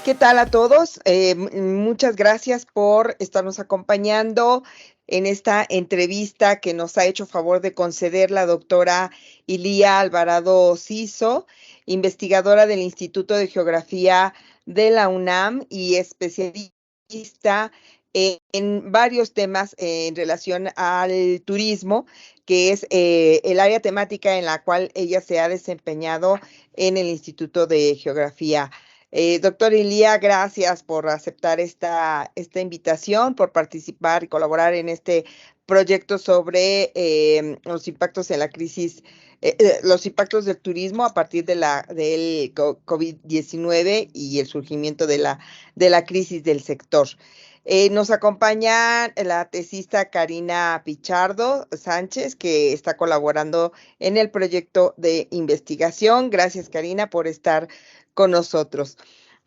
¿Qué tal a todos? Muchas gracias por estarnos acompañando en esta entrevista que nos ha hecho favor de conceder la doctora Ilía Alvarado Ciso, investigadora del Instituto de Geografía de la UNAM y especialista en varios temas en relación al turismo, que es el área temática en la cual ella se ha desempeñado en el Instituto de Geografía. Doctor Ilía, gracias por aceptar esta invitación, por participar y colaborar en este proyecto sobre los impactos en la crisis, los impactos del turismo a partir del COVID-19 y el surgimiento de la crisis del sector. Nos acompaña la tesista Karina Pichardo Sánchez, que está colaborando en el proyecto de investigación. Gracias, Karina, por estar con nosotros.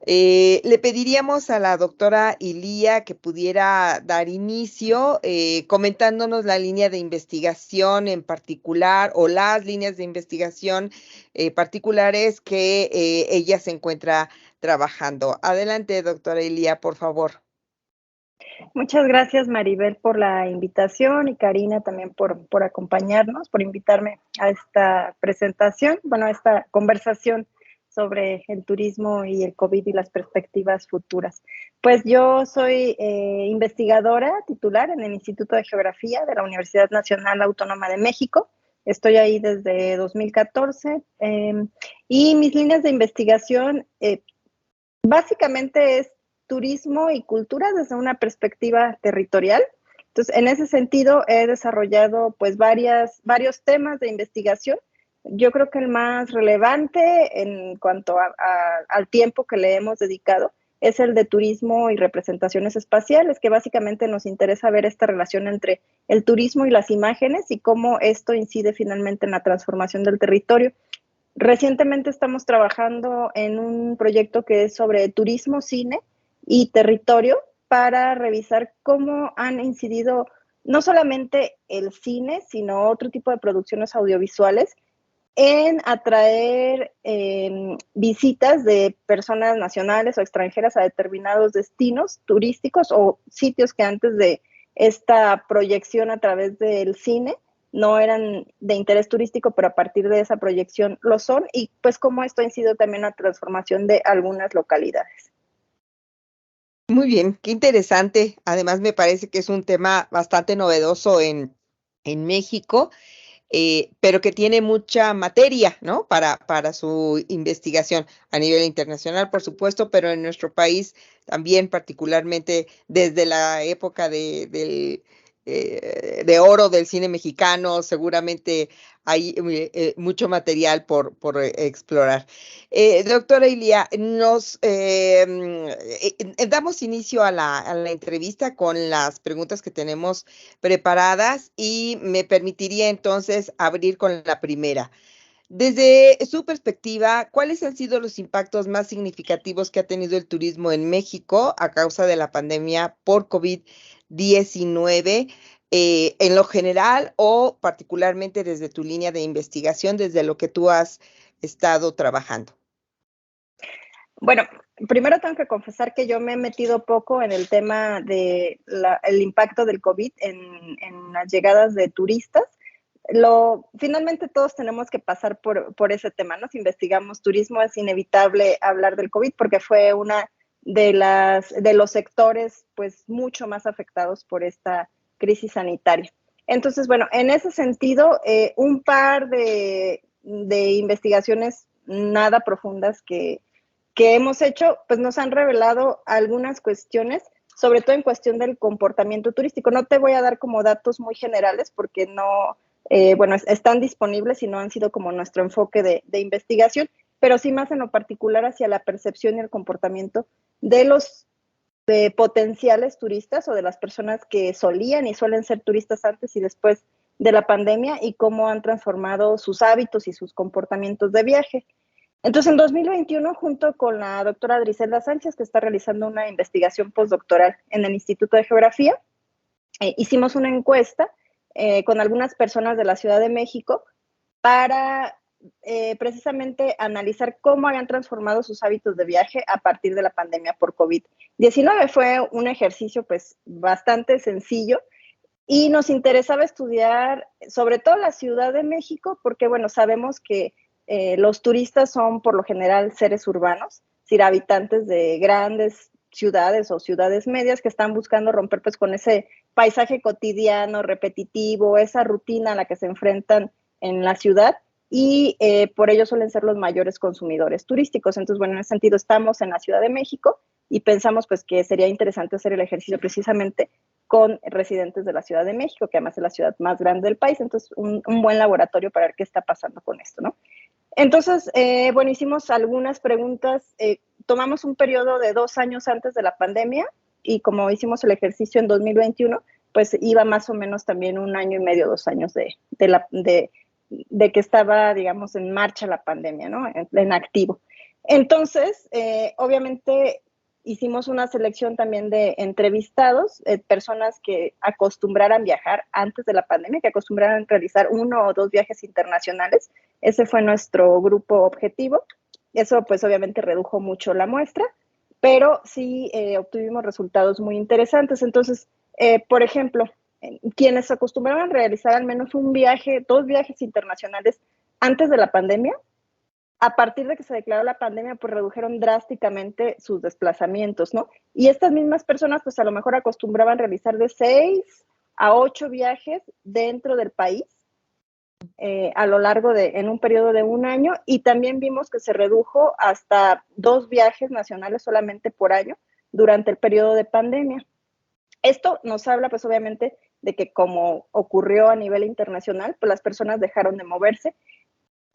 Le pediríamos a la doctora Ilía que pudiera dar inicio comentándonos la línea de investigación en particular o las líneas de investigación particulares que ella se encuentra trabajando. Adelante, doctora Ilía, por favor. Muchas gracias, Maribel, por la invitación y Karina también por acompañarnos, por invitarme a esta presentación, a esta conversación sobre el turismo y el COVID y las perspectivas futuras. Pues yo soy investigadora titular en el Instituto de Geografía de la Universidad Nacional Autónoma de México. Estoy ahí desde 2014 y mis líneas de investigación básicamente es turismo y cultura desde una perspectiva territorial. Entonces, en ese sentido, he desarrollado pues varios temas de investigación. Yo creo que el más relevante en cuanto al tiempo que le hemos dedicado es el de turismo y representaciones espaciales, que básicamente nos interesa ver esta relación entre el turismo y las imágenes y cómo esto incide finalmente en la transformación del territorio. Recientemente estamos trabajando en un proyecto que es sobre turismo, cine y territorio para revisar cómo han incidido no solamente el cine, sino otro tipo de producciones audiovisuales en atraer visitas de personas nacionales o extranjeras a determinados destinos turísticos o sitios que antes de esta proyección a través del cine no eran de interés turístico, pero a partir de esa proyección lo son, y pues cómo esto ha sido también la transformación de algunas localidades. Muy bien, qué interesante. Además, me parece que es un tema bastante novedoso en México, pero que tiene mucha materia, ¿no? Para su investigación a nivel internacional, por supuesto, pero en nuestro país también, particularmente desde la época de oro del cine mexicano, seguramente hay mucho material por explorar. Doctora Ilía, nos damos inicio a la entrevista con las preguntas que tenemos preparadas y me permitiría entonces abrir con la primera. Desde su perspectiva, ¿cuáles han sido los impactos más significativos que ha tenido el turismo en México a causa de la pandemia por COVID-19, en lo general o particularmente desde tu línea de investigación, desde lo que tú has estado trabajando? Bueno, primero tengo que confesar que yo me he metido poco en el tema de el impacto del COVID en las llegadas de turistas. Finalmente todos tenemos que pasar por ese tema, ¿no? Si investigamos turismo es inevitable hablar del COVID porque fue una de los sectores pues mucho más afectados por esta crisis sanitaria. Entonces, bueno, en ese sentido, un par de investigaciones nada profundas que hemos hecho, pues nos han revelado algunas cuestiones, sobre todo en cuestión del comportamiento turístico. No te voy a dar como datos muy generales porque no, están disponibles y no han sido como nuestro enfoque de investigación, pero sí más en lo particular hacia la percepción y el comportamiento de los potenciales turistas o de las personas que solían y suelen ser turistas antes y después de la pandemia y cómo han transformado sus hábitos y sus comportamientos de viaje. Entonces, en 2021, junto con la doctora Driselda Sánchez, que está realizando una investigación postdoctoral en el Instituto de Geografía, hicimos una encuesta con algunas personas de la Ciudad de México para precisamente analizar cómo habían transformado sus hábitos de viaje a partir de la pandemia por COVID-19. Fue un ejercicio pues bastante sencillo y nos interesaba estudiar sobre todo la Ciudad de México porque, bueno, sabemos que los turistas son por lo general seres urbanos, es decir, habitantes de grandes ciudades o ciudades medias que están buscando romper pues con ese paisaje cotidiano, repetitivo, esa rutina a la que se enfrentan en la ciudad y por ello suelen ser los mayores consumidores turísticos. Entonces, bueno, en ese sentido estamos en la Ciudad de México y pensamos pues que sería interesante hacer el ejercicio precisamente con residentes de la Ciudad de México, que además es la ciudad más grande del país, entonces un buen laboratorio para ver qué está pasando con esto, ¿no? Entonces, bueno, hicimos algunas preguntas, tomamos un periodo de 2 años antes de la pandemia y como hicimos el ejercicio en 2021, pues iba más o menos también 1 año y medio, 2 años de que estaba, digamos, en marcha la pandemia, ¿no? En activo. Entonces, obviamente hicimos una selección también de entrevistados, personas que acostumbraran viajar antes de la pandemia, que acostumbraran realizar 1 o 2 viajes internacionales. Ese fue nuestro grupo objetivo. Eso pues obviamente redujo mucho la muestra, pero sí obtuvimos resultados muy interesantes. Entonces, por ejemplo, quienes acostumbraban a realizar al menos un viaje, 2 viajes internacionales antes de la pandemia, a partir de que se declaró la pandemia, pues redujeron drásticamente sus desplazamientos, ¿no? Y estas mismas personas, pues a lo mejor acostumbraban realizar de 6 a 8 viajes dentro del país a lo largo en un periodo de 1 año, y también vimos que se redujo hasta 2 viajes nacionales solamente por año durante el periodo de pandemia. Esto nos habla, pues obviamente, de que como ocurrió a nivel internacional, pues las personas dejaron de moverse.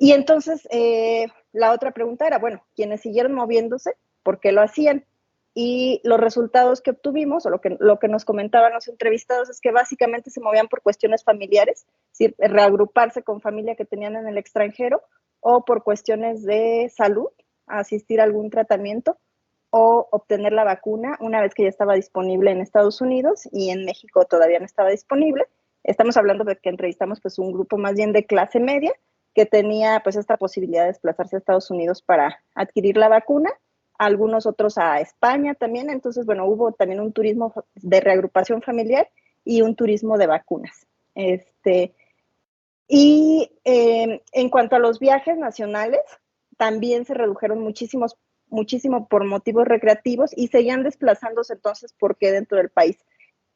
Y entonces la otra pregunta era, bueno, quienes siguieron moviéndose, ¿por qué lo hacían? Y los resultados que obtuvimos, o lo que nos comentaban los entrevistados, es que básicamente se movían por cuestiones familiares, es decir, reagruparse con familia que tenían en el extranjero, o por cuestiones de salud, asistir a algún tratamiento, o obtener la vacuna una vez que ya estaba disponible en Estados Unidos y en México todavía no estaba disponible. Estamos hablando de que entrevistamos pues un grupo más bien de clase media que tenía pues esta posibilidad de desplazarse a Estados Unidos para adquirir la vacuna, algunos otros a España también. Entonces, bueno, hubo también un turismo de reagrupación familiar y un turismo de vacunas. En cuanto a los viajes nacionales, también se redujeron muchísimo por motivos recreativos y seguían desplazándose entonces, ¿por qué dentro del país?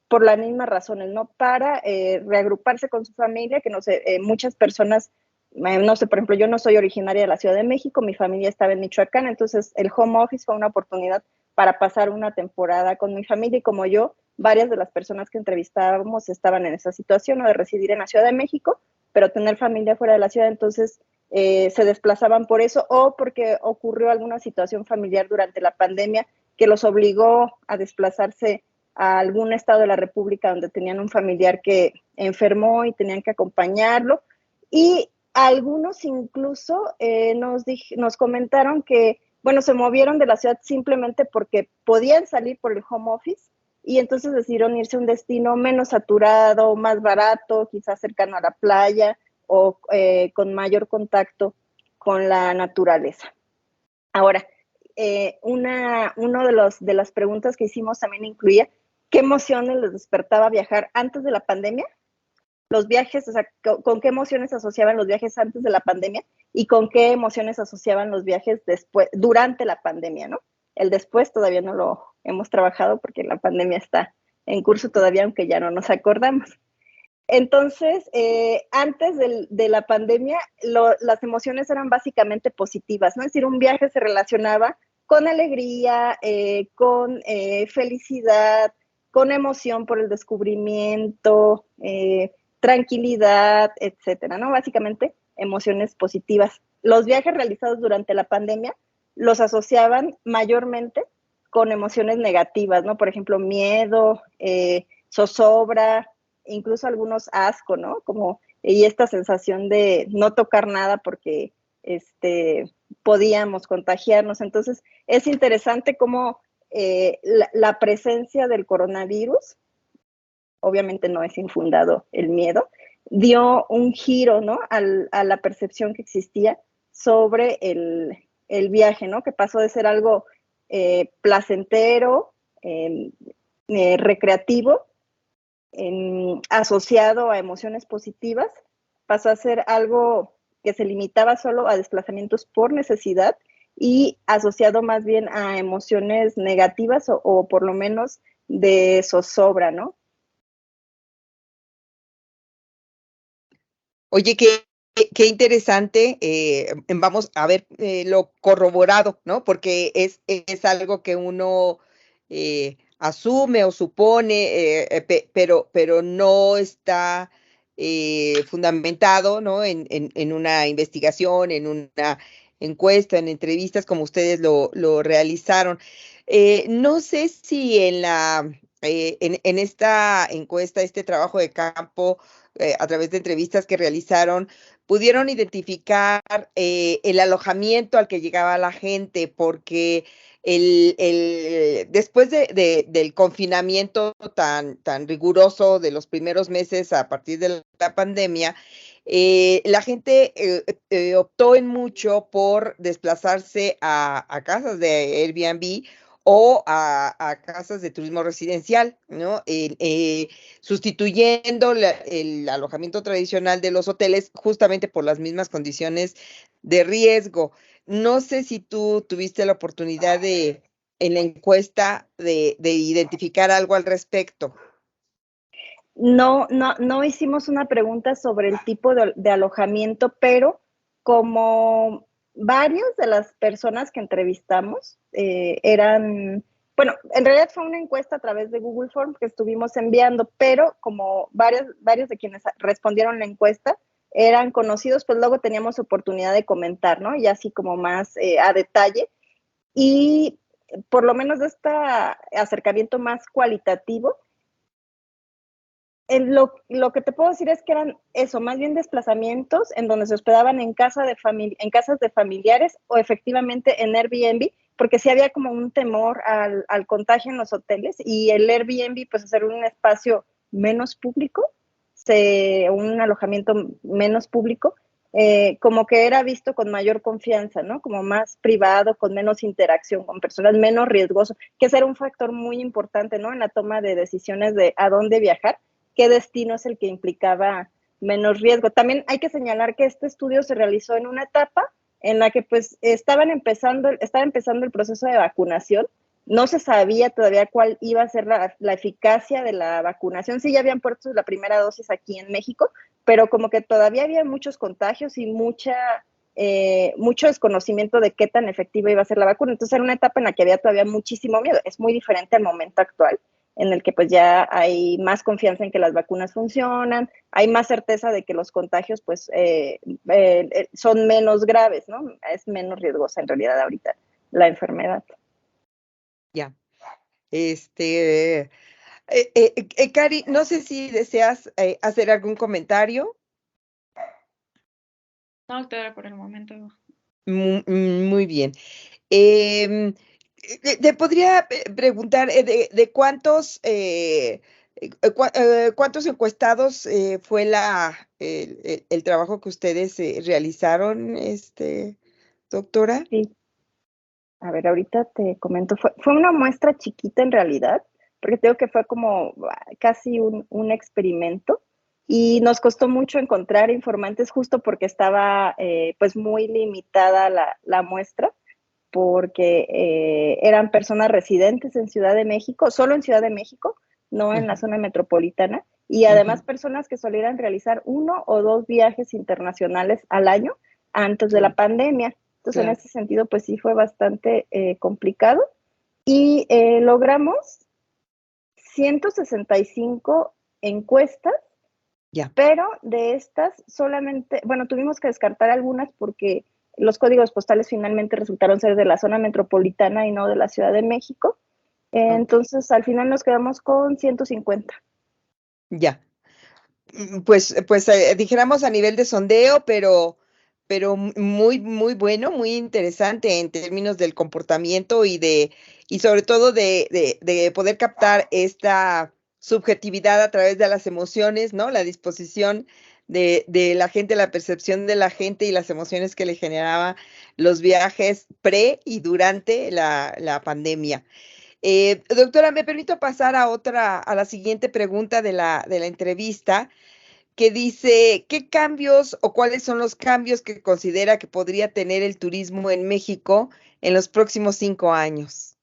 Por las mismas razones, ¿no? Para reagruparse con su familia, que no sé, muchas personas, no sé, por ejemplo, yo no soy originaria de la Ciudad de México, mi familia estaba en Michoacán, entonces el home office fue una oportunidad para pasar una temporada con mi familia y como yo, varias de las personas que entrevistábamos estaban en esa situación, ¿no? De residir en la Ciudad de México, pero tener familia fuera de la ciudad, entonces se desplazaban por eso o porque ocurrió alguna situación familiar durante la pandemia que los obligó a desplazarse a algún estado de la República donde tenían un familiar que enfermó y tenían que acompañarlo. Y algunos incluso nos comentaron que, bueno, se movieron de la ciudad simplemente porque podían salir por el home office y entonces decidieron irse a un destino menos saturado, más barato, quizás cercano a la playa o con mayor contacto con la naturaleza. Ahora, uno de las preguntas que hicimos también incluía qué emociones les despertaba viajar antes de la pandemia, los viajes, o sea, con qué emociones asociaban los viajes antes de la pandemia y con qué emociones asociaban los viajes después, durante la pandemia, ¿no? El después todavía no lo hemos trabajado porque la pandemia está en curso todavía, aunque ya no nos acordamos. Entonces, antes de la pandemia, las emociones eran básicamente positivas, ¿no? Es decir, un viaje se relacionaba con alegría, con felicidad, con emoción por el descubrimiento, tranquilidad, etcétera, ¿no? Básicamente, emociones positivas. Los viajes realizados durante la pandemia los asociaban mayormente con emociones negativas, ¿no? Por ejemplo, miedo, zozobra, incluso algunos asco, ¿no? Como, y esta sensación de no tocar nada porque podíamos contagiarnos. Entonces, es interesante cómo la presencia del coronavirus, obviamente no es infundado el miedo, dio un giro, ¿no? A la percepción que existía sobre el viaje, ¿no? Que pasó de ser algo placentero, recreativo, asociado a emociones positivas, pasó a ser algo que se limitaba solo a desplazamientos por necesidad y asociado más bien a emociones negativas o por lo menos de zozobra, ¿no? Oye, qué interesante. Vamos a ver lo corroborado, ¿no? Porque es algo que uno asume o supone, pero no está fundamentado, ¿no? En una investigación, en una encuesta, en entrevistas como ustedes lo realizaron. No sé si en esta encuesta, este trabajo de campo, a través de entrevistas que realizaron, pudieron identificar el alojamiento al que llegaba la gente, porque después del confinamiento tan riguroso de los primeros meses a partir de la pandemia, la gente optó en mucho por desplazarse a casas de Airbnb o a casas de turismo residencial, ¿no? Sustituyendo el alojamiento tradicional de los hoteles justamente por las mismas condiciones de riesgo. No sé si tú tuviste la oportunidad en la encuesta de identificar algo al respecto. No hicimos una pregunta sobre el tipo de alojamiento, pero como varias de las personas que entrevistamos eran, bueno, en realidad fue una encuesta a través de Google Forms que estuvimos enviando, pero como varios de quienes respondieron la encuesta eran conocidos, pues luego teníamos oportunidad de comentar, ¿no? Y así como más a detalle. Y por lo menos de este acercamiento más cualitativo, lo que te puedo decir es que eran eso, más bien desplazamientos en donde se hospedaban en casas de familiares o efectivamente en Airbnb, porque sí había como un temor al contagio en los hoteles y el Airbnb, pues hacer un espacio menos público, un alojamiento menos público, como que era visto con mayor confianza, ¿no? Como más privado, con menos interacción con personas, menos riesgoso, que ese era un factor muy importante, ¿no? En la toma de decisiones de a dónde viajar, qué destino es el que implicaba menos riesgo. También hay que señalar que este estudio se realizó en una etapa en la que pues estaba empezando el proceso de vacunación, no se sabía todavía cuál iba a ser la eficacia de la vacunación, sí ya habían puesto la primera dosis aquí en México, pero como que todavía había muchos contagios y mucho desconocimiento de qué tan efectiva iba a ser la vacuna, entonces era una etapa en la que había todavía muchísimo miedo, es muy diferente al momento actual, en el que pues ya hay más confianza en que las vacunas funcionan, hay más certeza de que los contagios pues son menos graves, ¿no? Es menos riesgosa en realidad ahorita la enfermedad. Ya. Cari, no sé si deseas hacer algún comentario. No, doctora, por el momento. Muy bien. Te podría preguntar de cuántos encuestados fue el trabajo que ustedes realizaron, doctora. Sí, a ver, ahorita te comento, fue una muestra chiquita en realidad, porque tengo que fue como casi un experimento y nos costó mucho encontrar informantes justo porque estaba pues muy limitada la muestra, porque eran personas residentes en Ciudad de México, solo en Ciudad de México, no en la zona metropolitana, y además personas que solieran realizar 1 o 2 viajes internacionales al año antes de la pandemia. Entonces, en ese sentido, pues sí fue bastante complicado. Y logramos 165 encuestas, pero de estas solamente, bueno, tuvimos que descartar algunas porque los códigos postales finalmente resultaron ser de la zona metropolitana y no de la Ciudad de México. Entonces, al final nos quedamos con 150. Ya. Pues dijéramos a nivel de sondeo, pero muy bueno, muy interesante en términos del comportamiento y sobre todo de poder captar esta subjetividad a través de las emociones, ¿no? La disposición de la gente, la percepción de la gente y las emociones que le generaba los viajes pre y durante la pandemia. Doctora, me permito pasar a la siguiente pregunta de la entrevista, que dice, ¿qué cambios o cuáles son los cambios que considera que podría tener el turismo en México en los próximos 5 años?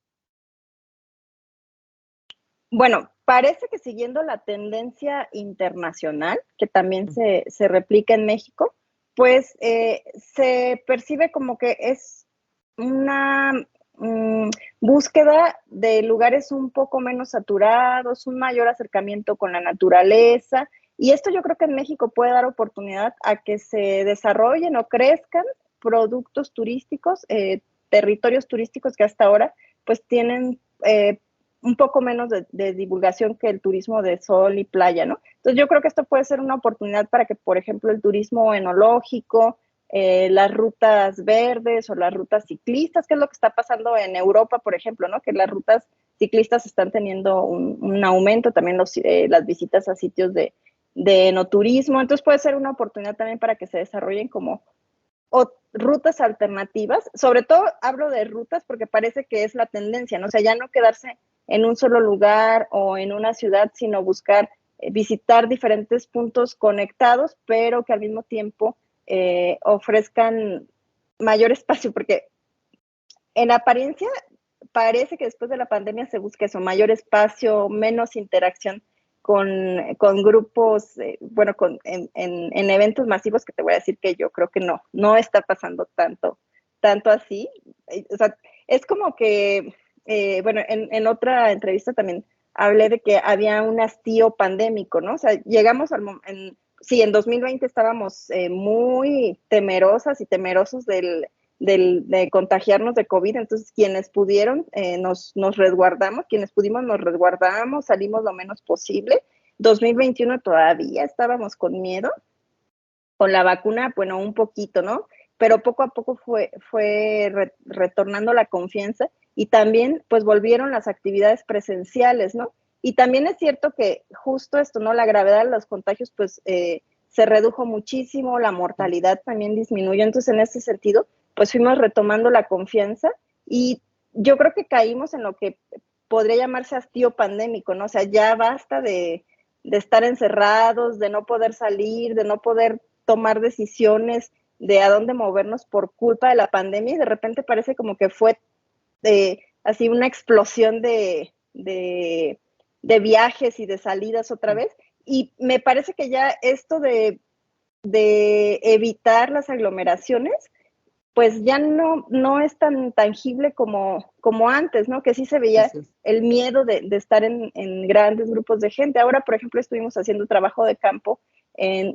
Bueno, parece que siguiendo la tendencia internacional, que también se replica en México, pues se percibe como que es una búsqueda de lugares un poco menos saturados, un mayor acercamiento con la naturaleza. Y esto yo creo que en México puede dar oportunidad a que se desarrollen o crezcan productos turísticos, territorios turísticos que hasta ahora pues tienen un poco menos de divulgación que el turismo de sol y playa, ¿no? Entonces yo creo que esto puede ser una oportunidad para que, por ejemplo, el turismo enológico, las rutas verdes o las rutas ciclistas, que es lo que está pasando en Europa, por ejemplo, ¿no? Que las rutas ciclistas están teniendo un aumento, también las visitas a sitios de enoturismo, entonces puede ser una oportunidad también para que se desarrollen como rutas alternativas, sobre todo hablo de rutas porque parece que es la tendencia, ¿no? O sea, ya no quedarse en un solo lugar o en una ciudad, sino buscar visitar diferentes puntos conectados, pero que al mismo tiempo ofrezcan mayor espacio, porque en apariencia parece que después de la pandemia se busca eso, mayor espacio, menos interacción con grupos, bueno, en eventos masivos, que te voy a decir que yo creo que no está pasando tanto así. O sea, es como que, bueno, en otra entrevista también hablé de que había un hastío pandémico, ¿no? O sea, llegamos sí, en 2020 estábamos muy temerosas y temerosos de contagiarnos de COVID, entonces quienes pudieron nos resguardamos, quienes pudimos nos resguardamos, salimos lo menos posible. 2021 todavía estábamos con miedo, con la vacuna, bueno, un poquito, ¿no? Pero poco a poco fue retornando la confianza y también pues volvieron las actividades presenciales, ¿no? Y también es cierto que justo esto, ¿no? La gravedad de los contagios pues se redujo muchísimo, la mortalidad también disminuyó, entonces en ese sentido pues fuimos retomando la confianza y yo creo que caímos en lo que podría llamarse hastío pandémico, ¿no? O sea, ya basta de estar encerrados, de no poder salir, de no poder tomar decisiones de a dónde movernos por culpa de la pandemia y de repente parece como que fue así una explosión de viajes y de salidas otra vez. Y me parece que ya esto de evitar las aglomeraciones, pues ya no es tan tangible como antes, ¿no? Que sí se veía el miedo de estar en grandes grupos de gente. Ahora, por ejemplo, estuvimos haciendo trabajo de campo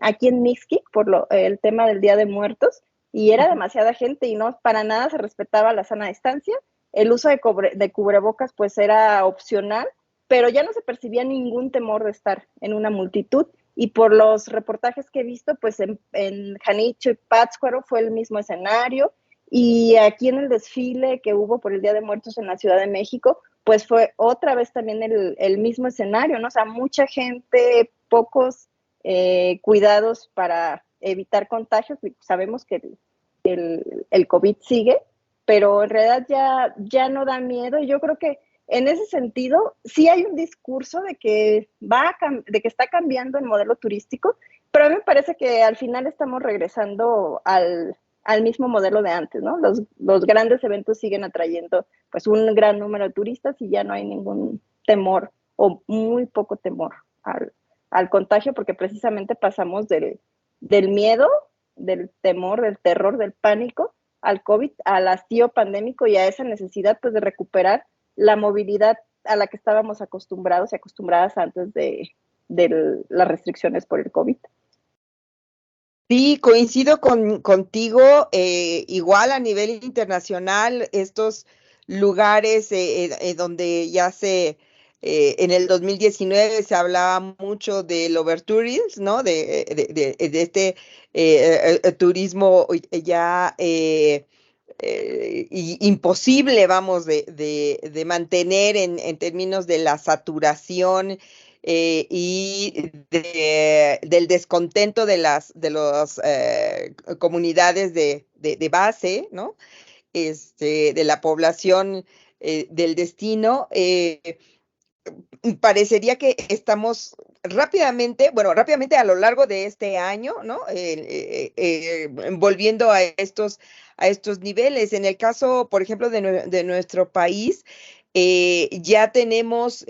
aquí en Mixquic por el tema del Día de Muertos y era demasiada gente y no para nada se respetaba la sana distancia. El uso de cubrebocas pues era opcional, pero ya no se percibía ningún temor de estar en una multitud y por los reportajes que he visto, pues en Janicho y Pátzcuaro fue el mismo escenario y aquí en el desfile que hubo por el Día de Muertos en la Ciudad de México, pues fue otra vez también el mismo escenario, ¿no? O sea, mucha gente, pocos cuidados para evitar contagios. Sabemos que el COVID sigue, pero en realidad ya no da miedo y yo creo que en ese sentido, sí hay un discurso de que de que está cambiando el modelo turístico, pero a mí me parece que al final estamos regresando al mismo modelo de antes, ¿no? Los grandes eventos siguen atrayendo pues un gran número de turistas y ya no hay ningún temor o muy poco temor al contagio, porque precisamente pasamos del miedo, del temor, del terror, del pánico al COVID, al hastío pandémico y a esa necesidad pues de recuperar la movilidad a la que estábamos acostumbrados y acostumbradas antes de las restricciones por el COVID. Sí, coincido contigo, igual a nivel internacional, estos lugares donde en el 2019 se hablaba mucho del overtourism, ¿no? De este turismo ya imposible, vamos, de mantener en términos de la saturación y del descontento de las comunidades de base, ¿no? De la población del destino. Parecería que estamos rápidamente a lo largo de este año, ¿no? Volviendo a estos niveles. En el caso, por ejemplo, de nuestro país, ya tenemos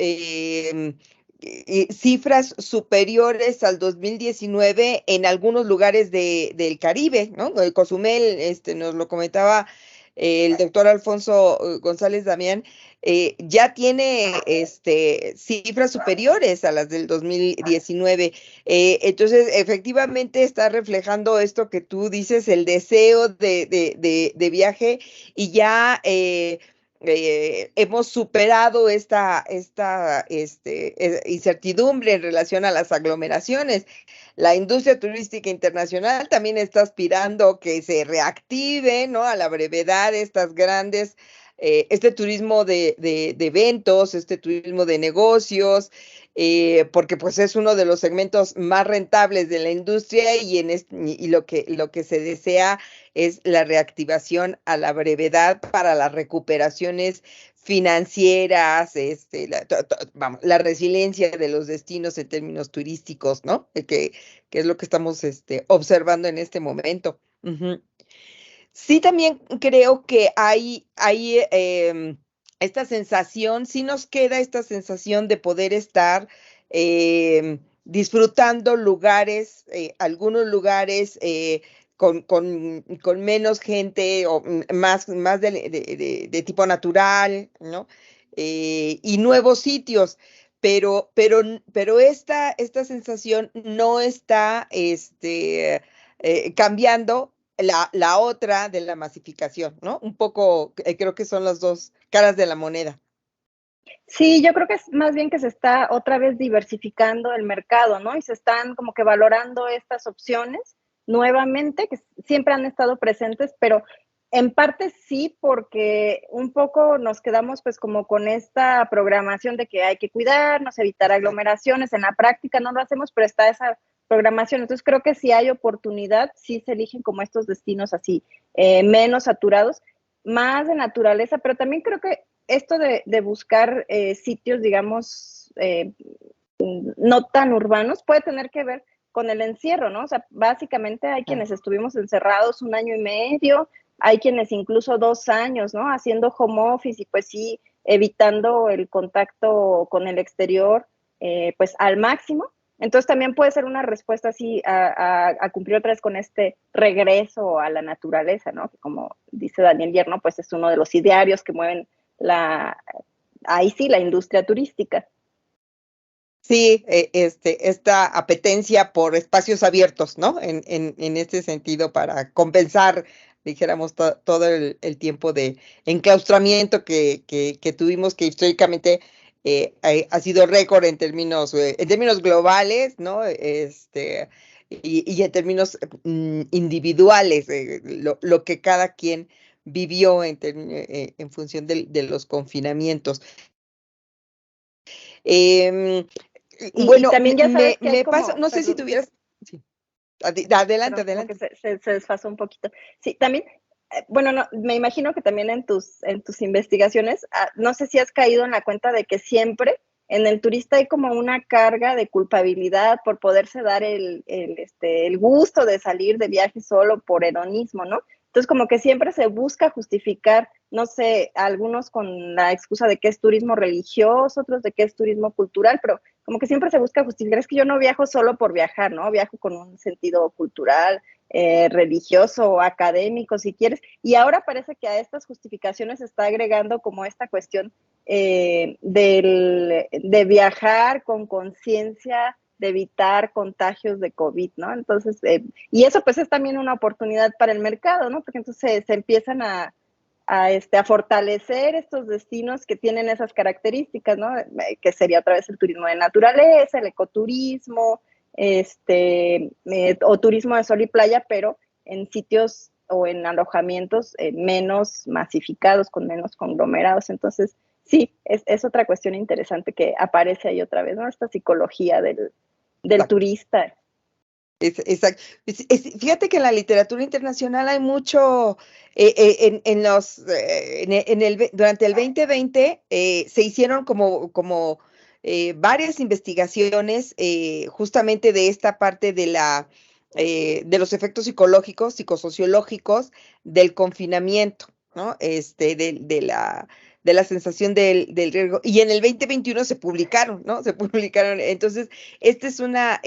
cifras superiores al 2019 en algunos lugares del Caribe, ¿no? Cozumel, nos lo comentaba el doctor Alfonso González Damián, ya tiene cifras superiores a las del 2019. Entonces, efectivamente está reflejando esto que tú dices, el deseo de viaje, y ya hemos superado esta incertidumbre en relación a las aglomeraciones. La industria turística internacional también está aspirando que se reactive, ¿no? A la brevedad estas grandes, este turismo de eventos, este turismo de negocios, porque pues es uno de los segmentos más rentables de la industria, y lo que se desea es la reactivación a la brevedad para las recuperaciones financieras, vamos, la resiliencia de los destinos en términos turísticos, ¿no? Que es lo que estamos observando en este momento. Uh-huh. Sí, también creo que hay esta sensación, sí nos queda esta sensación de poder estar disfrutando lugares, algunos lugares con menos gente, o más de tipo natural, ¿no? Y nuevos sitios. Pero esta sensación no está cambiando la otra de la masificación, ¿no? Un poco, creo que son las dos caras de la moneda. Sí, yo creo que es más bien que se está otra vez diversificando el mercado, ¿no? Y se están como que valorando estas opciones nuevamente, que siempre han estado presentes, pero en parte sí, porque un poco nos quedamos pues como con esta programación de que hay que cuidarnos, evitar aglomeraciones. En la práctica no lo hacemos, pero está esa programación. Entonces creo que si hay oportunidad, sí se eligen como estos destinos así, menos saturados, más de naturaleza, pero también creo que esto de buscar sitios, digamos, no tan urbanos, puede tener que ver con el encierro, ¿no? O sea, básicamente hay quienes estuvimos encerrados 1 año y medio, hay quienes incluso 2 años, ¿no? Haciendo home office y pues sí, evitando el contacto con el exterior, pues al máximo. Entonces también puede ser una respuesta así a cumplir otra vez con este regreso a la naturaleza, ¿no? Que como dice Daniel Yerno, pues es uno de los idearios que mueven ahí sí, la industria turística. Sí, esta apetencia por espacios abiertos, ¿no? En este sentido, para compensar, dijéramos, todo el tiempo de enclaustramiento que tuvimos, que históricamente ha sido récord en términos globales, ¿no? Y en términos individuales, lo que cada quien vivió en función de los confinamientos. Bueno, también ya sabes que hay me pasa, como, no sé si perdón, tuvieras, sí, adelante, perdón, como que adelante. se desfasó un poquito. Sí, también, bueno, no, me imagino que también en tus investigaciones, no sé si has caído en la cuenta de que siempre en el turista hay como una carga de culpabilidad por poderse dar el gusto de salir de viaje solo por hedonismo, ¿no? Entonces, como que siempre se busca justificar, no sé, algunos con la excusa de que es turismo religioso, otros de que es turismo cultural, pero como que siempre se busca justificar, es que yo no viajo solo por viajar, ¿no? Viajo con un sentido cultural, religioso o académico, si quieres. Y ahora parece que a estas justificaciones se está agregando como esta cuestión de viajar con conciencia, de evitar contagios de COVID, ¿no? Entonces, y eso pues es también una oportunidad para el mercado, ¿no? Porque entonces se empiezan a fortalecer estos destinos que tienen esas características, ¿no? Que sería otra vez el turismo de naturaleza, el ecoturismo, o turismo de sol y playa, pero en sitios o en alojamientos menos masificados, con menos conglomerados. Entonces, Sí, es otra cuestión interesante que aparece ahí otra vez, ¿no? Esta psicología del turista. Exacto. Fíjate que en la literatura internacional hay mucho, en los, durante el 2020 se hicieron como varias investigaciones justamente de esta parte de los efectos psicológicos, psicosociológicos del confinamiento, ¿no? De la sensación del riesgo. Y en el 2021 se publicaron, ¿no? Se publicaron. Entonces, esta es una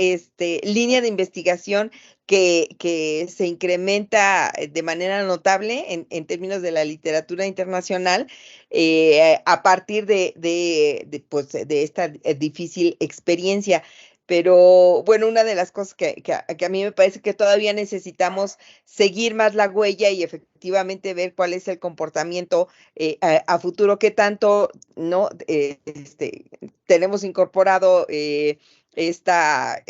línea de investigación que se incrementa de manera notable en términos de la literatura internacional a partir pues, de esta difícil experiencia. Pero bueno, una de las cosas que a mí me parece que todavía necesitamos seguir más la huella y efectivamente ver cuál es el comportamiento a futuro, qué tanto no tenemos incorporado esta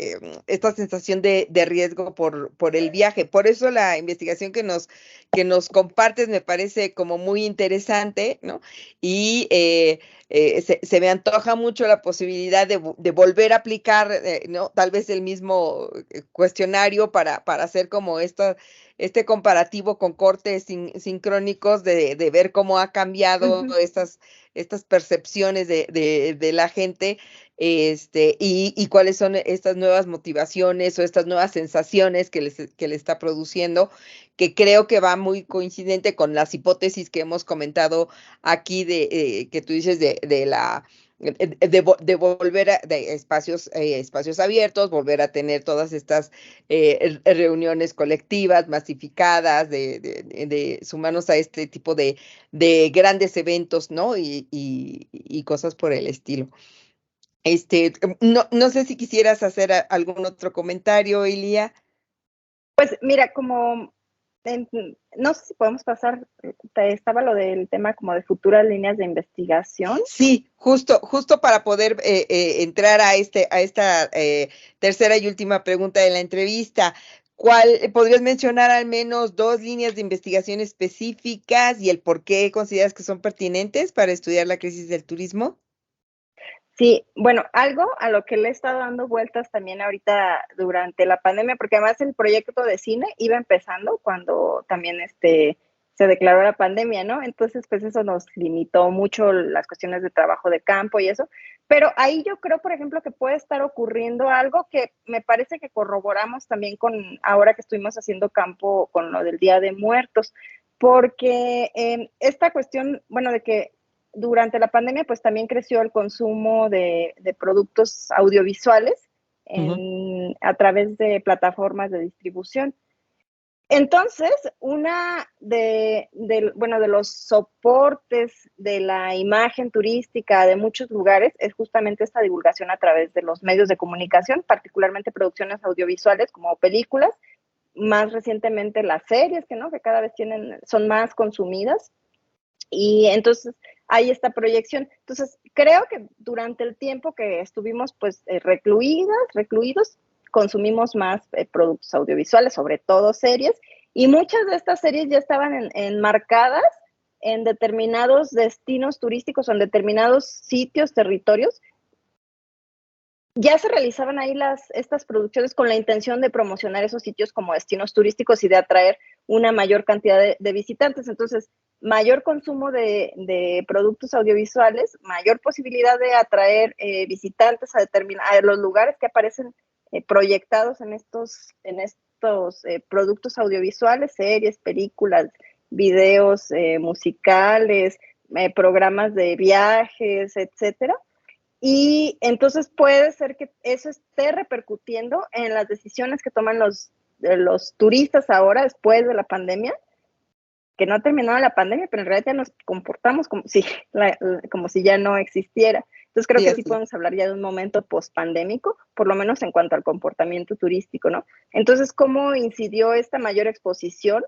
sensación de riesgo por el viaje. Por eso la investigación que nos compartes me parece como muy interesante, ¿no? Y se me antoja mucho la posibilidad de volver a aplicar, ¿no? Tal vez el mismo cuestionario para hacer como este comparativo con cortes sincrónicos de ver cómo ha cambiado estas percepciones de la gente y cuáles son estas nuevas motivaciones o estas nuevas sensaciones que le está produciendo, que creo que va muy coincidente con las hipótesis que hemos comentado aquí que tú dices de volver de espacios abiertos, volver a tener todas estas reuniones colectivas, masificadas, de sumarnos a este tipo de grandes eventos, ¿no? Y cosas por el estilo. No sé si quisieras hacer algún otro comentario, Ilia. Pues mira, no sé si podemos pasar, estaba lo del tema como de futuras líneas de investigación. Sí, justo para poder entrar a esta tercera y última pregunta de la entrevista. ¿Podrías mencionar al menos 2 líneas de investigación específicas y el por qué consideras que son pertinentes para estudiar la crisis del turismo? Sí, bueno, algo a lo que le he estado dando vueltas también ahorita durante la pandemia, porque además el proyecto de cine iba empezando cuando también se declaró la pandemia, ¿no? Entonces, pues eso nos limitó mucho las cuestiones de trabajo de campo y eso. Pero ahí yo creo, por ejemplo, que puede estar ocurriendo algo que me parece que corroboramos también con ahora que estuvimos haciendo campo con lo del Día de Muertos, porque esta cuestión, bueno, de que durante la pandemia, pues también creció el consumo de productos audiovisuales a través de plataformas de distribución. Entonces, bueno, de los soportes de la imagen turística de muchos lugares es justamente esta divulgación a través de los medios de comunicación, particularmente producciones audiovisuales como películas, más recientemente las series, que cada vez son más consumidas. Y entonces hay esta proyección. Entonces, creo que durante el tiempo que estuvimos pues recluidos, consumimos más productos audiovisuales, sobre todo series, y muchas de estas series ya estaban enmarcadas en determinados destinos turísticos o en determinados sitios, territorios. Ya se realizaban ahí estas producciones con la intención de promocionar esos sitios como destinos turísticos y de atraer una mayor cantidad de visitantes. Entonces, mayor consumo de productos audiovisuales, mayor posibilidad de atraer visitantes a los lugares que aparecen proyectados en estos productos audiovisuales, series, películas, videos musicales, programas de viajes, etcétera. Y entonces puede ser que eso esté repercutiendo en las decisiones que toman los turistas ahora después de la pandemia, que no ha terminado la pandemia, pero en realidad ya nos comportamos como si ya no existiera. Entonces creo que sí podemos hablar ya de un momento post-pandémico, por lo menos en cuanto al comportamiento turístico, ¿no? Entonces, ¿cómo incidió esta mayor exposición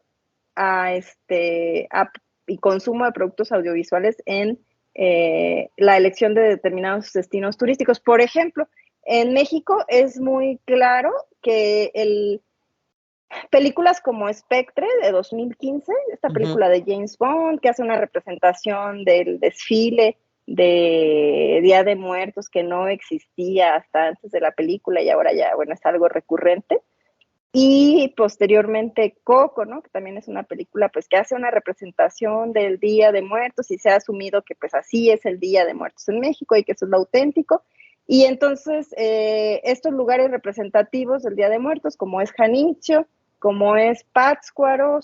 y consumo de productos audiovisuales en la elección de determinados destinos turísticos? Por ejemplo, en México es muy claro que películas como Spectre de 2015, esta película de James Bond, que hace una representación del desfile de Día de Muertos que no existía hasta antes de la película y ahora ya, bueno, es algo recurrente. Y posteriormente Coco, ¿no? Que también es una película pues que hace una representación del Día de Muertos y se ha asumido que pues así es el Día de Muertos en México y que eso es lo auténtico. Y entonces estos lugares representativos del Día de Muertos, como es Janitzio, como es Pátzcuaro,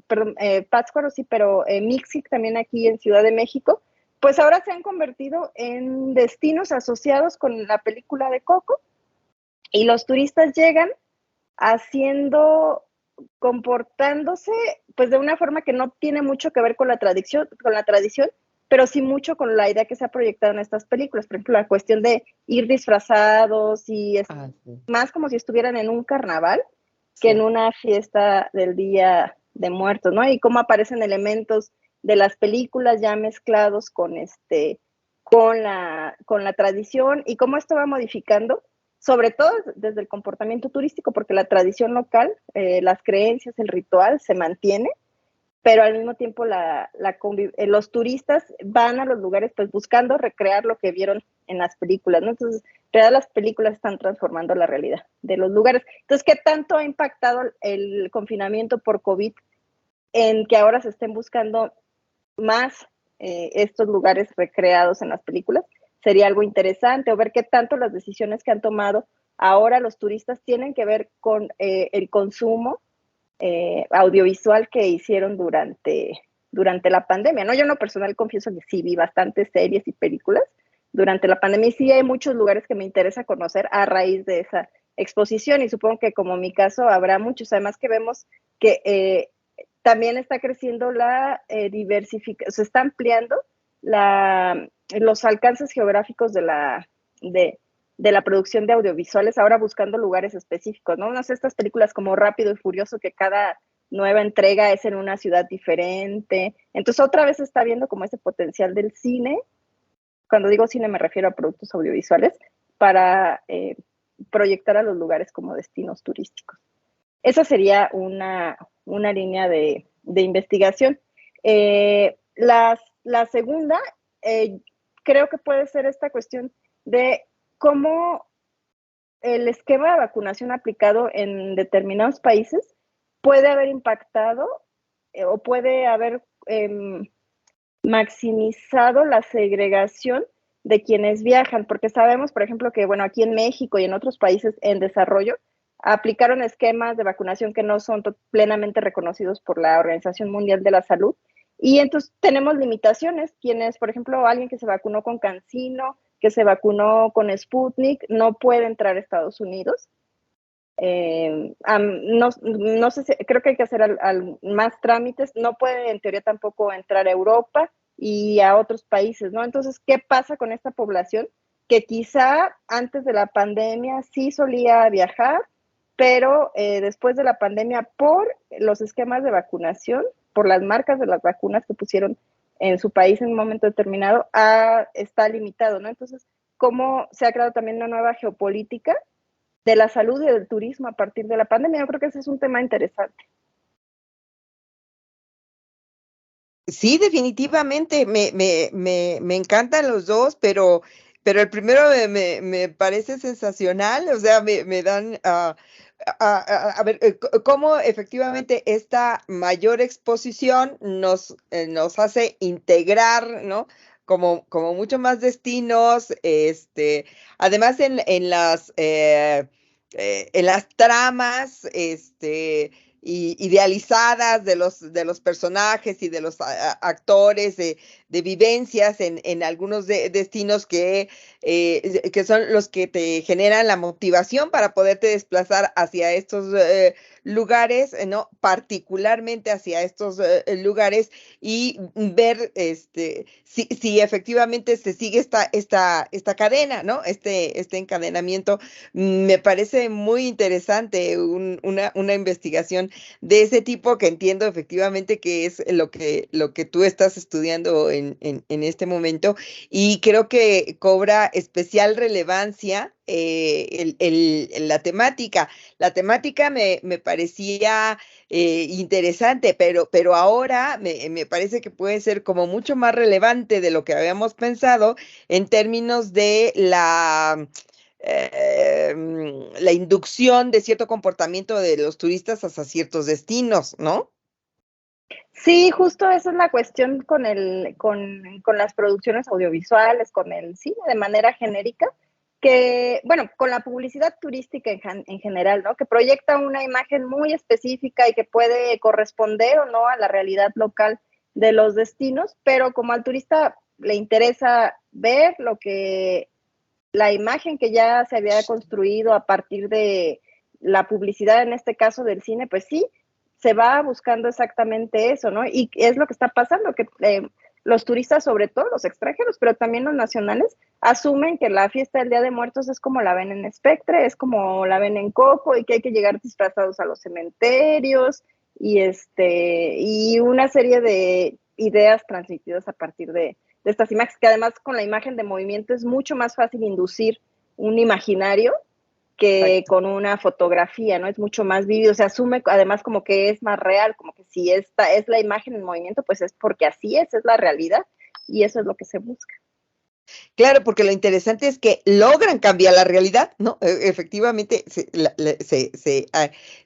perdón, Pátzcuaro sí, pero Mixquic también aquí en Ciudad de México, pues ahora se han convertido en destinos asociados con la película de Coco y los turistas llegan haciendo, comportándose, pues de una forma que no tiene mucho que ver con la tradición, pero sí mucho con la idea que se ha proyectado en estas películas. Por ejemplo, la cuestión de ir disfrazados y es sí. más como si estuvieran en un carnaval que Sí. en una fiesta del Día de Muertos, ¿no? Y cómo aparecen elementos de las películas ya mezclados con la tradición y cómo esto va modificando sobre todo desde el comportamiento turístico, porque la tradición local, las creencias, el ritual se mantiene, pero al mismo tiempo los turistas van a los lugares pues buscando recrear lo que vieron en las películas, ¿no? Entonces, en realidad las películas están transformando la realidad de los lugares. Entonces, ¿qué tanto ha impactado el confinamiento por COVID en que ahora se estén buscando más estos lugares recreados en las películas? Sería algo interesante, o ver qué tanto las decisiones que han tomado ahora los turistas tienen que ver con el consumo audiovisual que hicieron durante la pandemia, ¿no? Yo en lo personal confieso que sí vi bastantes series y películas durante la pandemia y sí hay muchos lugares que me interesa conocer a raíz de esa exposición y supongo que como mi caso habrá muchos, además que vemos que también está creciendo la diversificación, se está ampliando los alcances geográficos de la producción de audiovisuales, ahora buscando lugares específicos, ¿no? No sé, estas películas como Rápido y Furioso, que cada nueva entrega es en una ciudad diferente. Entonces, otra vez se está viendo como ese potencial del cine, cuando digo cine me refiero a productos audiovisuales, para proyectar a los lugares como destinos turísticos. Esa sería una línea de investigación. La segunda, creo que puede ser esta cuestión de cómo el esquema de vacunación aplicado en determinados países puede haber impactado o puede haber maximizado la segregación de quienes viajan, porque sabemos, por ejemplo, que bueno, aquí en México y en otros países en desarrollo aplicaron esquemas de vacunación que no son plenamente reconocidos por la Organización Mundial de la Salud y entonces tenemos limitaciones. Quienes, por ejemplo, alguien que se vacunó con CanSino, que se vacunó con Sputnik, no puede entrar a Estados Unidos. No sé si, creo que hay que hacer más trámites, no puede en teoría tampoco entrar a Europa y a otros países, ¿no? Entonces, ¿qué pasa con esta población? Que quizá antes de la pandemia sí solía viajar, pero después de la pandemia, por los esquemas de vacunación, por las marcas de las vacunas que pusieron en su país en un momento determinado, está limitado, ¿no? Entonces, ¿cómo se ha creado también una nueva geopolítica de la salud y del turismo a partir de la pandemia? Yo creo que ese es un tema interesante. Sí, definitivamente, me encantan los dos, pero el primero me parece sensacional, o sea, me dan, a ver, cómo efectivamente esta mayor exposición nos hace integrar, ¿no? Como mucho más destinos, además en las tramas, idealizadas de los personajes y de los actores, de vivencias en algunos destinos que son los que te generan la motivación para poderte desplazar hacia estos lugares, ¿no? Particularmente hacia estos lugares y ver si efectivamente se sigue esta cadena, ¿no? Este encadenamiento. Me parece muy interesante una investigación de ese tipo que entiendo efectivamente que es lo que tú estás estudiando en este momento, y creo que cobra especial relevancia la temática. La temática me parecía interesante, pero ahora me parece que puede ser como mucho más relevante de lo que habíamos pensado en términos de la inducción de cierto comportamiento de los turistas hacia ciertos destinos, ¿no? Sí, justo esa es la cuestión con las producciones audiovisuales, con el cine de manera genérica, que, bueno, con la publicidad turística en general, ¿no? Que proyecta una imagen muy específica y que puede corresponder o no a la realidad local de los destinos, pero como al turista le interesa ver la imagen que ya se había construido a partir de la publicidad, en este caso del cine, pues sí, se va buscando exactamente eso, ¿no? Y es lo que está pasando, que los turistas, sobre todo los extranjeros, pero también los nacionales, asumen que la fiesta del Día de Muertos es como la ven en Spectre, es como la ven en Coco, y que hay que llegar disfrazados a los cementerios, y una serie de ideas transmitidas a partir de estas imágenes, que además con la imagen de movimiento es mucho más fácil inducir un imaginario que Exacto. con una fotografía, ¿no? Es mucho más vívido, se asume además como que es más real, como que si esta es la imagen en movimiento, pues es porque así es la realidad, y eso es lo que se busca. Claro, porque lo interesante es que logran cambiar la realidad, ¿no? Efectivamente,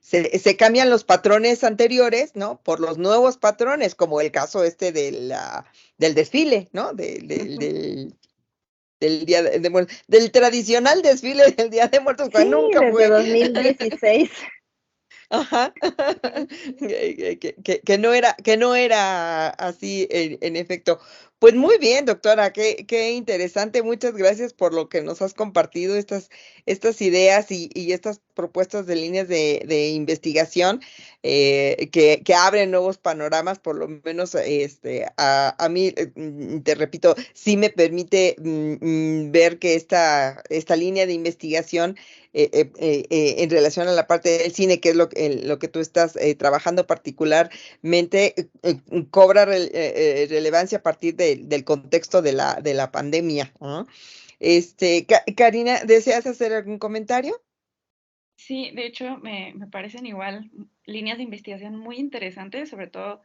se cambian los patrones anteriores, ¿no? Por los nuevos patrones, como el caso este del desfile, ¿no? Del Día de Muertos, del tradicional desfile del Día de Muertos, que Sí, nunca desde fue. 2016. Ajá. Que no era así en efecto. Pues muy bien, doctora, qué interesante. Muchas gracias por lo que nos has compartido, estas ideas y estas propuestas de líneas de investigación que abren nuevos panoramas, por lo menos a mí, te repito, sí me permite ver que esta línea de investigación en relación a la parte del cine, que es lo que tú estás trabajando particularmente, cobra relevancia a partir del contexto de la pandemia, ¿no? Karina, ¿deseas hacer algún comentario? Sí, de hecho me parecen igual líneas de investigación muy interesantes, sobre todo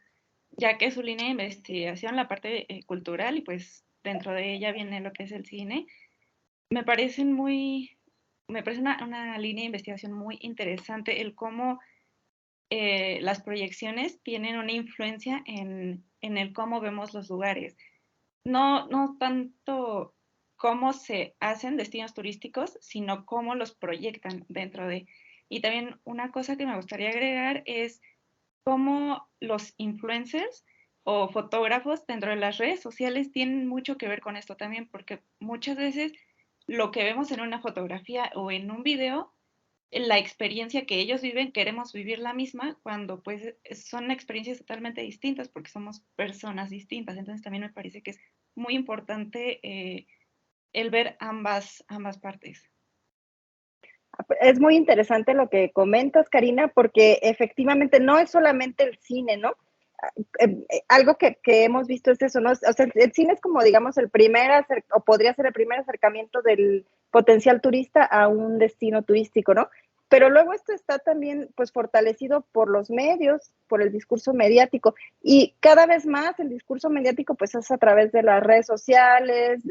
ya que es su línea de investigación, la parte cultural, y pues dentro de ella viene lo que es el cine. Me parecen me parece una línea de investigación muy interesante el cómo las proyecciones tienen una influencia en el cómo vemos los lugares. No tanto cómo se hacen destinos turísticos, sino cómo los proyectan dentro de. Y también una cosa que me gustaría agregar es cómo los influencers o fotógrafos dentro de las redes sociales tienen mucho que ver con esto también, porque muchas veces lo que vemos en una fotografía o en un video, la experiencia que ellos viven, queremos vivir la misma cuando pues son experiencias totalmente distintas porque somos personas distintas. Entonces también me parece que es muy importante el ver ambas partes. Es muy interesante lo que comentas, Karina, porque efectivamente no es solamente el cine, ¿no? Algo que hemos visto es eso, ¿no? O sea, el cine es como, digamos, o podría ser el primer acercamiento del potencial turista a un destino turístico, ¿no? Pero luego esto está también, pues, fortalecido por los medios, por el discurso mediático, y cada vez más el discurso mediático, pues, es a través de las redes sociales,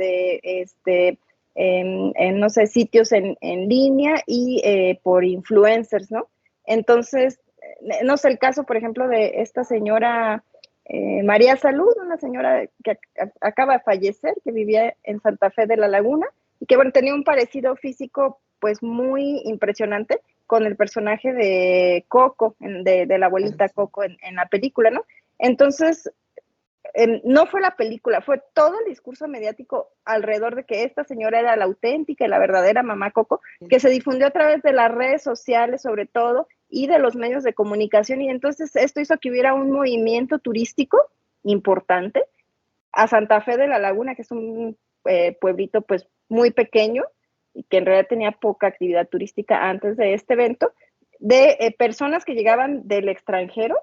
no sé, sitios en línea y por influencers, ¿no? Entonces, no sé, el caso, por ejemplo, de esta señora María Salud, una señora que acaba de fallecer, que vivía en Santa Fe de la Laguna, y que, bueno, tenía un parecido físico, pues, muy impresionante con el personaje de Coco, de la abuelita Coco en la película, ¿no? Entonces, no fue la película, fue todo el discurso mediático alrededor de que esta señora era la auténtica y la verdadera mamá Coco, que se difundió a través de las redes sociales sobre todo y de los medios de comunicación, y entonces esto hizo que hubiera un movimiento turístico importante a Santa Fe de la Laguna, que es un pueblito pues muy pequeño y que en realidad tenía poca actividad turística antes de este evento, de personas que llegaban del extranjero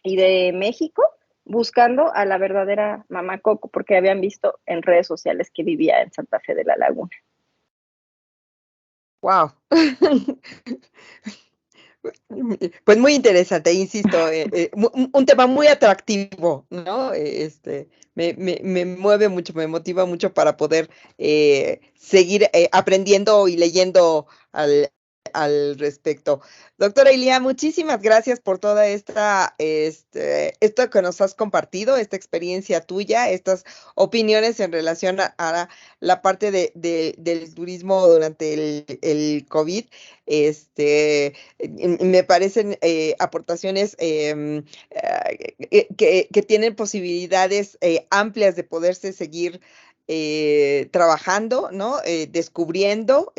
y de México buscando a la verdadera mamá Coco, porque habían visto en redes sociales que vivía en Santa Fe de la Laguna. Wow. Pues muy interesante, insisto, un tema muy atractivo, ¿no? Me mueve mucho, me motiva mucho para poder seguir aprendiendo y leyendo al respecto. Doctora Ilia, muchísimas gracias por toda esto que nos has compartido, esta experiencia tuya, estas opiniones en relación a la parte del turismo durante el COVID. Me parecen aportaciones que tienen posibilidades amplias de poderse seguir trabajando, ¿no? Descubriendo,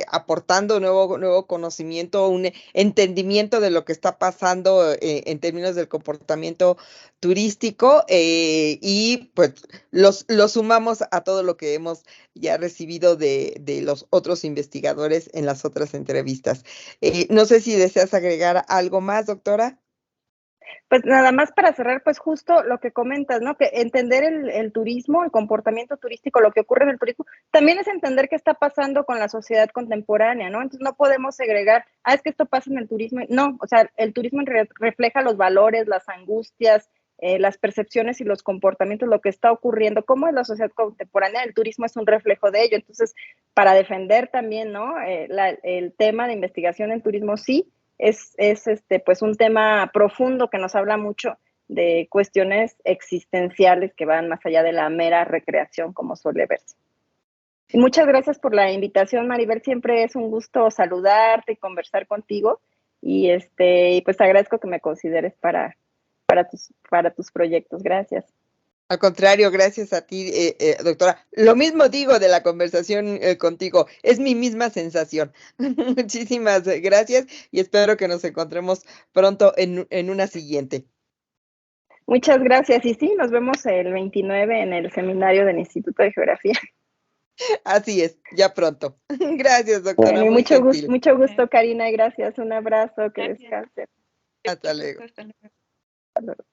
aportando nuevo conocimiento, un entendimiento de lo que está pasando en términos del comportamiento turístico y pues lo sumamos a todo lo que hemos ya recibido de los otros investigadores en las otras entrevistas. No sé si deseas agregar algo más, doctora. Pues nada más para cerrar, pues justo lo que comentas, ¿no? Que entender el turismo, el comportamiento turístico, lo que ocurre en el turismo, también es entender qué está pasando con la sociedad contemporánea, ¿no? Entonces no podemos segregar, es que esto pasa en el turismo. No, o sea, el turismo refleja los valores, las angustias, las percepciones y los comportamientos, lo que está ocurriendo, cómo es la sociedad contemporánea, el turismo es un reflejo de ello. Entonces, para defender también, ¿no? El tema de investigación en turismo, sí, es pues un tema profundo que nos habla mucho de cuestiones existenciales que van más allá de la mera recreación como suele verse. Y muchas gracias por la invitación, Maribel, siempre es un gusto saludarte y conversar contigo y pues agradezco que me consideres para tus proyectos. Gracias. Al contrario, gracias a ti, doctora. Lo mismo digo de la conversación contigo, es mi misma sensación. Muchísimas gracias y espero que nos encontremos pronto en una siguiente. Muchas gracias y sí, nos vemos el 29 en el seminario del Instituto de Geografía. Así es, ya pronto. Gracias, doctora. Bueno, y muy gentil. mucho gusto, Karina, y gracias. Un abrazo, que descansen. Hasta luego. Hasta luego. Hasta luego.